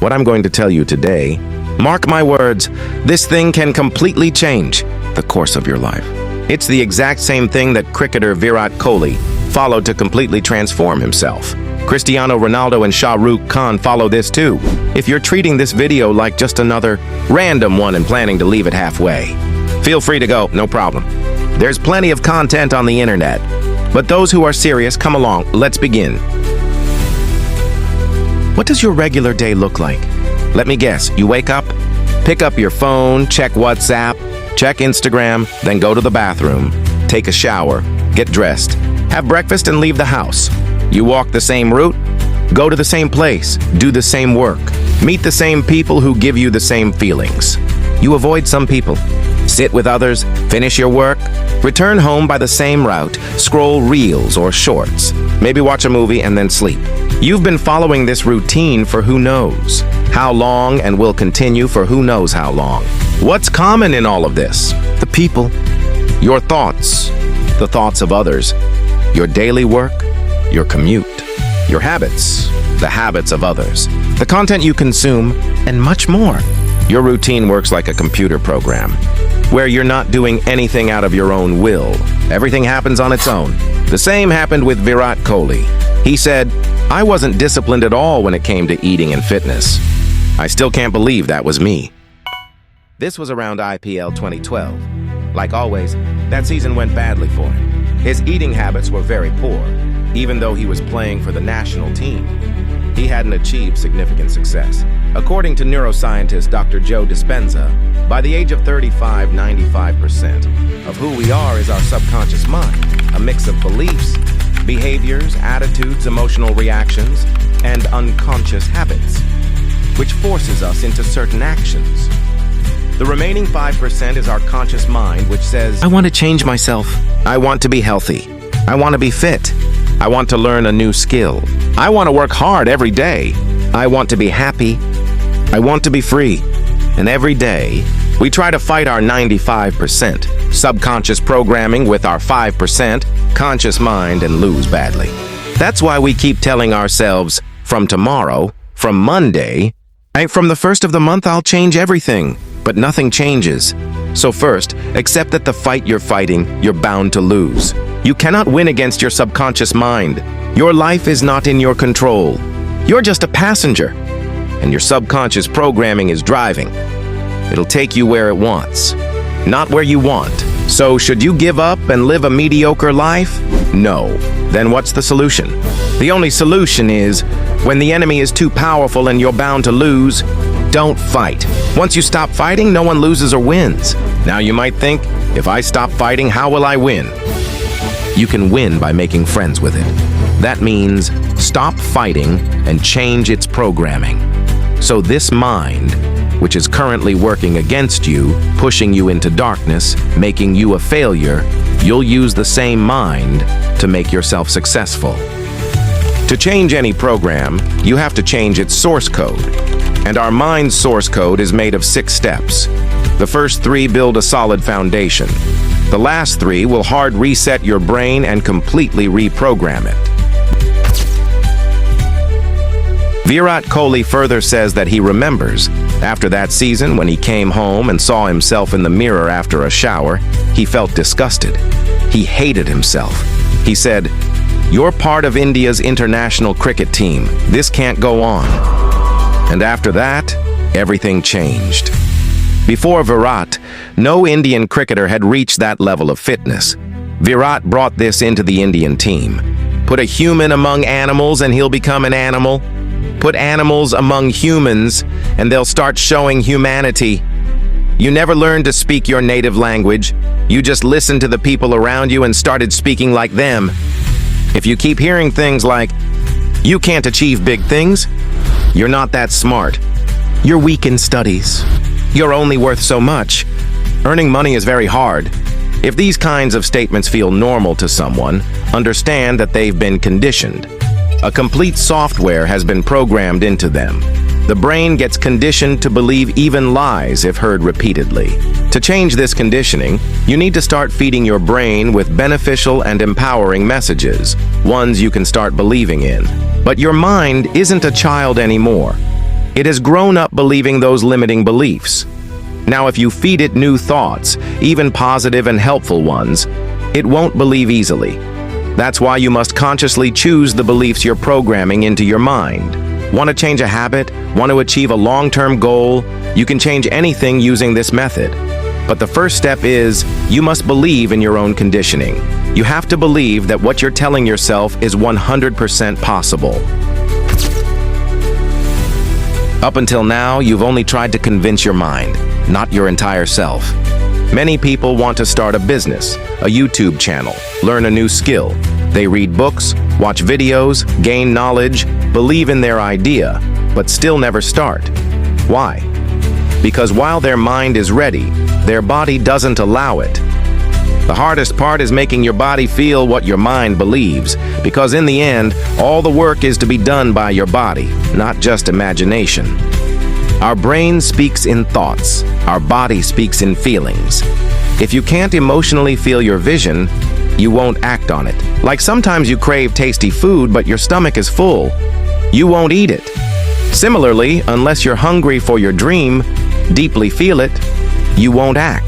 what I'm going to tell you today, mark my words, this thing can completely change the course of your life. It's the exact same thing that cricketer Virat Kohli followed to completely transform himself. Cristiano Ronaldo and Shah Rukh Khan follow this too. If you're treating this video like just another random one and planning to leave it halfway, feel free to go, no problem. There's plenty of content on the internet. But those who are serious, come along, let's begin. What does your regular day look like? Let me guess, you wake up, pick up your phone, check WhatsApp, check Instagram, then go to the bathroom, take a shower, get dressed, have breakfast and leave the house. You walk the same route, go to the same place, do the same work, meet the same people who give you the same feelings. You avoid some people, sit with others, finish your work, return home by the same route, scroll reels or shorts, maybe watch a movie and then sleep. You've been following this routine for who knows how long and will continue for who knows how long. What's common in all of this? The people, your thoughts, the thoughts of others, your daily work, your commute, your habits, the habits of others, the content you consume, and much more. Your routine works like a computer program, where you're not doing anything out of your own will. Everything happens on its own. The same happened with Virat Kohli. He said, "I wasn't disciplined at all when it came to eating and fitness. I still can't believe that was me." This was around IPL 2012. Like always, that season went badly for him. His eating habits were very poor, even though he was playing for the national team. He hadn't achieved significant success. According to neuroscientist Dr. Joe Dispenza, by the age of 35, 95% of who we are is our subconscious mind, a mix of beliefs, behaviors, attitudes, emotional reactions, and unconscious habits, which forces us into certain actions. The remaining 5% is our conscious mind, which says, "I want to change myself. I want to be healthy. I want to be fit. I want to learn a new skill. I want to work hard every day. I want to be happy. I want to be free." And every day, we try to fight our 95% subconscious programming with our 5% conscious mind and lose badly. That's why we keep telling ourselves, from tomorrow, from Monday, from the first of the month, I'll change everything. But nothing changes. So first, accept that the fight you're fighting, you're bound to lose. You cannot win against your subconscious mind. Your life is not in your control. You're just a passenger, and your subconscious programming is driving. It'll take you where it wants, not where you want. So should you give up and live a mediocre life? No. Then what's the solution? The only solution is, when the enemy is too powerful and you're bound to lose, don't fight. Once you stop fighting, no one loses or wins. Now you might think, if I stop fighting, how will I win? You can win by making friends with it. That means stop fighting and change its programming. So this mind, which is currently working against you, pushing you into darkness, making you a failure, you'll use the same mind to make yourself successful. To change any program, you have to change its source code. And our mind's source code is made of 6 steps. The first 3 build a solid foundation. The last 3 will hard reset your brain and completely reprogram it. Virat Kohli further says that he remembers, after that season when he came home and saw himself in the mirror after a shower, he felt disgusted. He hated himself. He said, "You're part of India's international cricket team. This can't go on." And after that, everything changed. Before Virat, no Indian cricketer had reached that level of fitness. Virat brought this into the Indian team. Put a human among animals and he'll become an animal. Put animals among humans and they'll start showing humanity. You never learned to speak your native language. You just listened to the people around you and started speaking like them. If you keep hearing things like, "You can't achieve big things," you're not that smart. You're weak in studies. You're only worth so much. Earning money is very hard. If these kinds of statements feel normal to someone, understand that they've been conditioned. A complete software has been programmed into them. The brain gets conditioned to believe even lies if heard repeatedly. To change this conditioning, you need to start feeding your brain with beneficial and empowering messages, ones you can start believing in. But your mind isn't a child anymore. It has grown up believing those limiting beliefs. Now, if you feed it new thoughts, even positive and helpful ones, it won't believe easily. That's why you must consciously choose the beliefs you're programming into your mind. Want to change a habit? Want to achieve a long-term goal? You can change anything using this method. But the first step is, you must believe in your own conditioning. You have to believe that what you're telling yourself is 100% possible. Up until now, you've only tried to convince your mind, not your entire self. Many people want to start a business, a YouTube channel, learn a new skill. They read books, watch videos, gain knowledge, believe in their idea, but still never start. Why? Because while their mind is ready, their body doesn't allow it. The hardest part is making your body feel what your mind believes, because in the end, all the work is to be done by your body, not just imagination. Our brain speaks in thoughts, our body speaks in feelings. If you can't emotionally feel your vision, you won't act on it. Like sometimes you crave tasty food, but your stomach is full. You won't eat it. Similarly, unless you're hungry for your dream, deeply feel it, you won't act.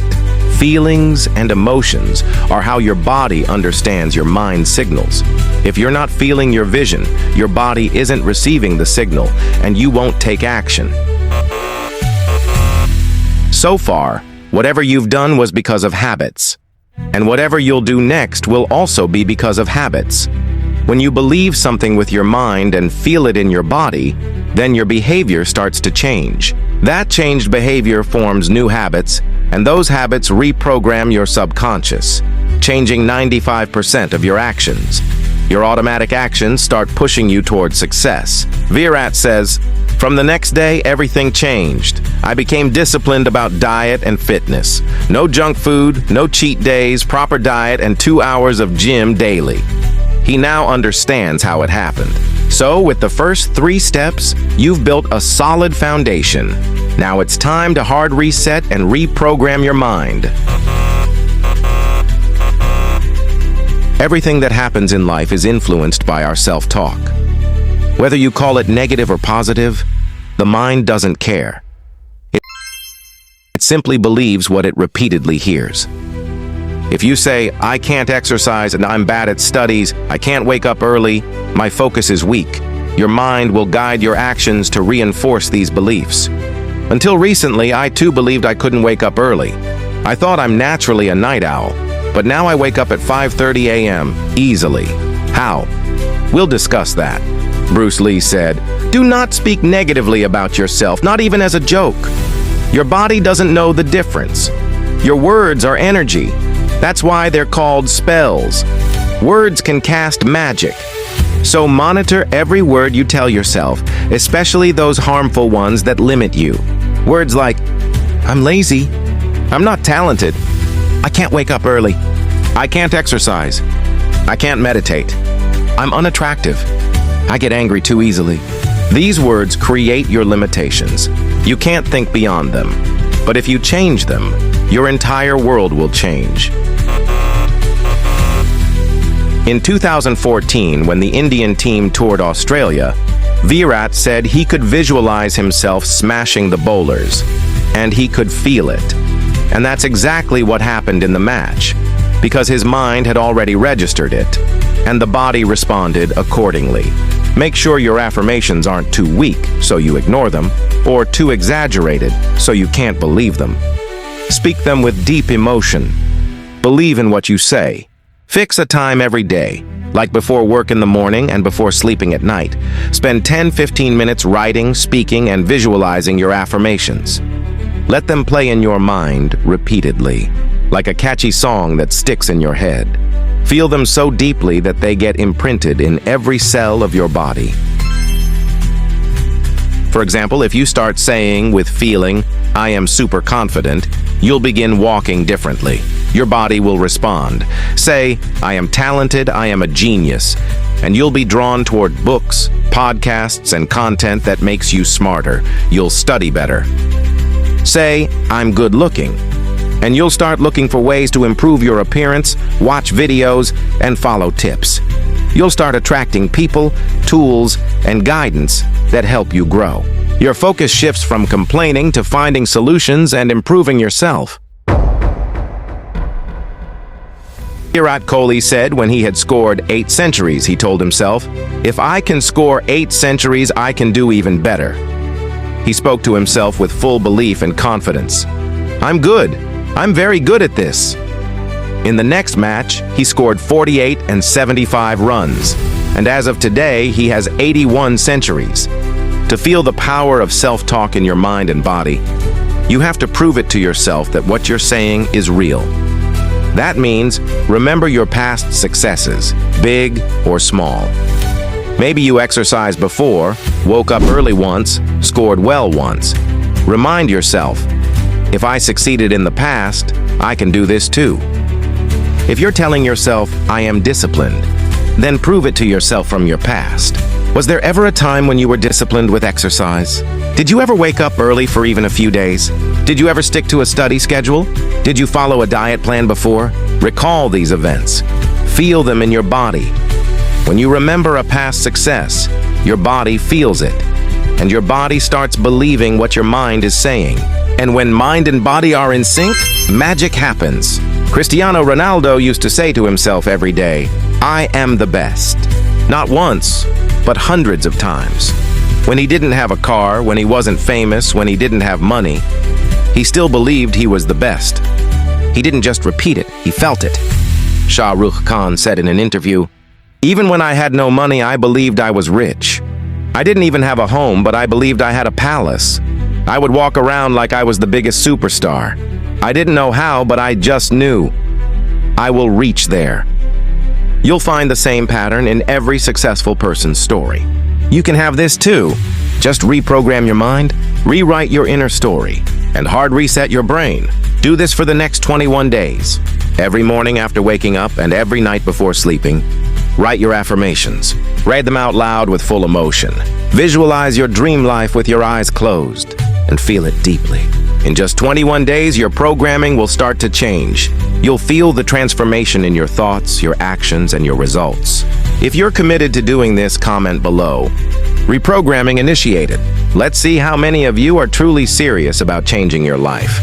Feelings and emotions are how your body understands your mind's signals. If you're not feeling your vision, your body isn't receiving the signal, and you won't take action. So far, whatever you've done was because of habits. And whatever you'll do next will also be because of habits. When you believe something with your mind and feel it in your body, then your behavior starts to change. That changed behavior forms new habits, and those habits reprogram your subconscious, changing 95% of your actions. Your automatic actions start pushing you toward success. Virat says, "From the next day, everything changed. I became disciplined about diet and fitness. No junk food, no cheat days, proper diet, and 2 hours of gym daily." He now understands how it happened. So, with the first 3 steps, you've built a solid foundation. Now it's time to hard reset and reprogram your mind. Everything that happens in life is influenced by our self-talk. Whether you call it negative or positive, the mind doesn't care. It simply believes what it repeatedly hears. If you say, "I can't exercise and I'm bad at studies, I can't wake up early, my focus is weak," your mind will guide your actions to reinforce these beliefs. Until recently, I too believed I couldn't wake up early. I thought I'm naturally a night owl, but now I wake up at 5:30 a.m. easily. How? We'll discuss that. Bruce Lee said, "Do not speak negatively about yourself, not even as a joke. Your body doesn't know the difference. Your words are energy. That's why they're called spells. Words can cast magic. So monitor every word you tell yourself, especially those harmful ones that limit you. Words like, I'm lazy, I'm not talented, I can't wake up early, I can't exercise, I can't meditate, I'm unattractive, I get angry too easily." These words create your limitations. You can't think beyond them. But if you change them, your entire world will change. In 2014, when the Indian team toured Australia, Virat said he could visualize himself smashing the bowlers, and he could feel it. And that's exactly what happened in the match, because his mind had already registered it, and the body responded accordingly. Make sure your affirmations aren't too weak, so you ignore them, or too exaggerated, so you can't believe them. Speak them with deep emotion. Believe in what you say. Fix a time every day, like before work in the morning and before sleeping at night. Spend 10-15 minutes writing, speaking, and visualizing your affirmations. Let them play in your mind repeatedly, like a catchy song that sticks in your head. Feel them so deeply that they get imprinted in every cell of your body. For example, if you start saying with feeling, "I am super confident," you'll begin walking differently. Your body will respond. Say, "I am talented, I am a genius," and you'll be drawn toward books, podcasts, and content that makes you smarter. You'll study better. Say, "I'm good looking," and you'll start looking for ways to improve your appearance, watch videos, and follow tips. You'll start attracting people, tools, and guidance that help you grow. Your focus shifts from complaining to finding solutions and improving yourself. Virat Kohli said when he had scored 8 centuries, he told himself, "If I can score 8 centuries, I can do even better." He spoke to himself with full belief and confidence. "I'm good. I'm very good at this." In the next match, he scored 48 and 75 runs, and as of today, he has 81 centuries. To feel the power of self-talk in your mind and body, you have to prove it to yourself that what you're saying is real. That means remember your past successes, big or small. Maybe you exercised before, woke up early once, scored well once. Remind yourself, if I succeeded in the past, I can do this too. If you're telling yourself, I am disciplined, then prove it to yourself from your past. Was there ever a time when you were disciplined with exercise? Did you ever wake up early for even a few days? Did you ever stick to a study schedule? Did you follow a diet plan before? Recall these events. Feel them in your body. When you remember a past success, your body feels it, and your body starts believing what your mind is saying. And when mind and body are in sync, magic happens. Cristiano Ronaldo used to say to himself every day, "I am the best." Not once, but hundreds of times. When he didn't have a car, when he wasn't famous, when he didn't have money, he still believed he was the best. He didn't just repeat it, he felt it. Shah Rukh Khan said in an interview, "Even when I had no money, I believed I was rich. I didn't even have a home, but I believed I had a palace. I would walk around like I was the biggest superstar. I didn't know how, but I just knew. I will reach there." You'll find the same pattern in every successful person's story. You can have this too. Just reprogram your mind, rewrite your inner story, and hard reset your brain. Do this for the next 21 days. Every morning after waking up and every night before sleeping, write your affirmations. Read them out loud with full emotion. Visualize your dream life with your eyes closed and feel it deeply. In just 21 days, your programming will start to change. You'll feel the transformation in your thoughts, your actions, and your results. If you're committed to doing this, comment below. Reprogramming initiated. Let's see how many of you are truly serious about changing your life.